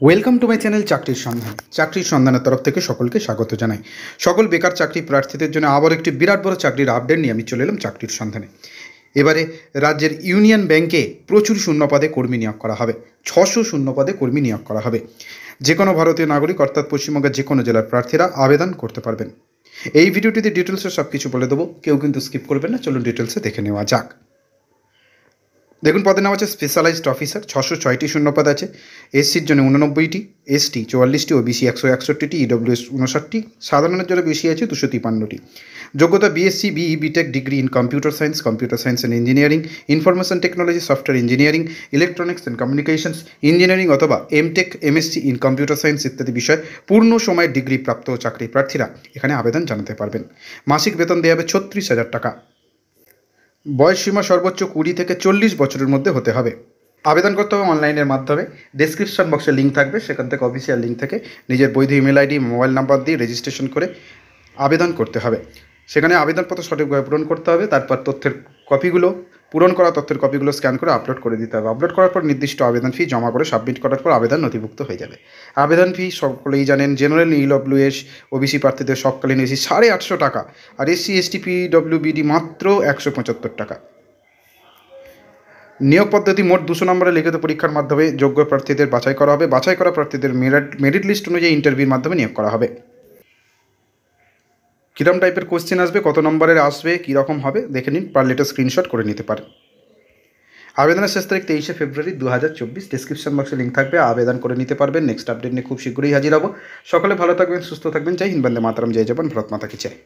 Welcome to my channel চাকরির সন্ধানের তরফ থেকে সকলকে স্বাগত জানাই। সকল বেকার চাকরি প্রার্থীদের জন্য আবার একটি বিরাট বড় চাকরির আপডেট নিয়ে আমি চলে এলাম চাকরির সন্ধানে। এবারে রাজ্যের ইউনিয়ন ব্যাংকে প্রচুর শূন্যপদে কর্মী নিয়োগ করা হবে। 600 শূন্যপদে কর্মী নিয়োগ করা হবে। যে কোনো ভারতীয় নাগরিক অর্থাৎ পশ্চিমবঙ্গের যে কোনো জেলার প্রার্থীরা আবেদন করতে পারবেন। এই ভিডিওটিতে ডিটেলসে সব কিছু বলে দেবো, কেউ কিন্তু স্কিপ করবেন না। চলুন ডিটেলসে দেখে নেওয়া যাক। দেখুন, পদের নাম আছে স্পেশালাইজড অফিসার। 606টি শূন্যপদ আছে। এসসির জন্য 89টি, এসটি 44টি, ওবিসি 161টি, ইডব্লিউএস 59টি, সাধারণের জন্য বেশি আছে 253টি। যোগ্যতা BSc, BE, BTech degree in computer science and engineering, information technology, software engineering, electronics and communications engineering অথবা MTech, MSc in computer science ইত্যাদি বিষয়ে পূর্ণ সময়ের ডিগ্রি প্রাপ্ত চাকরি প্রার্থীরা এখানে আবেদন জানাতে পারবেন। মাসিক বেতন দেওয়া হবে 36,000 টাকা। বয়সসীমা সর্বোচ্চ 20 থেকে 40 বছরের মধ্যে হতে হবে। আবেদন করতে হবে অনলাইনের মাধ্যমে। ডেসক্রিপশন বক্সে লিঙ্ক থাকবে, সেখান থেকে অফিসিয়াল লিঙ্ক থেকে নিজের বৈধ ইমেল আইডি, মোবাইল নাম্বার দিয়ে রেজিস্ট্রেশন করে আবেদন করতে হবে। সেখানে আবেদনপত্র সঠিকভাবে পূরণ করতে হবে। তারপর পূরণ করা তথ্যের কপিগুলো স্ক্যান করে আপলোড করে দিতে হবে। আপলোড করার পর নির্দিষ্ট আবেদন ফি জমা করে সাবমিট করার পর আবেদন নথিভুক্ত হয়ে যাবে। আবেদন ফি সকলেই জানেন, জেনারেল, ইডব্লিউএস, ওবিসি প্রার্থীদের সবকালীন এসি 850 টাকা, আর এসসি, এসটি, পিডব্লিউবিডি মাত্র 175 টাকা। নিয়োগ পদ্ধতি: মোট 200 নম্বরের লিখিত পরীক্ষার মাধ্যমে যোগ্য প্রার্থীদের বাছাই করা হবে। বাছাই করা প্রার্থীদের মেরিট লিস্ট অনুযায়ী ইন্টারভিউর মাধ্যমে নিয়োগ করা হবে। কীরকম টাইপের কোশ্চেন আসবে, কত নম্বরের আসবে, কীরকম হবে দেখে নিন, পারলে এটা স্ক্রিনশট করে নিতে পারেন। আবেদনের শেষ তারিখ 23শে ফেব্রুয়ারি 2024। ডিসক্রিপশন বক্সে লিঙ্ক থাকবে, আবেদন করে নিতে পারবেন। নেক্সট আপডেট নিয়ে খুব শীঘ্রই হাজির হব। সকলে ভালো থাকবেন, সুস্থ থাকবেন। জয় হিন্দ, বন্দে মাতরম, জয় জবান, ভারত মাতা কি জয়।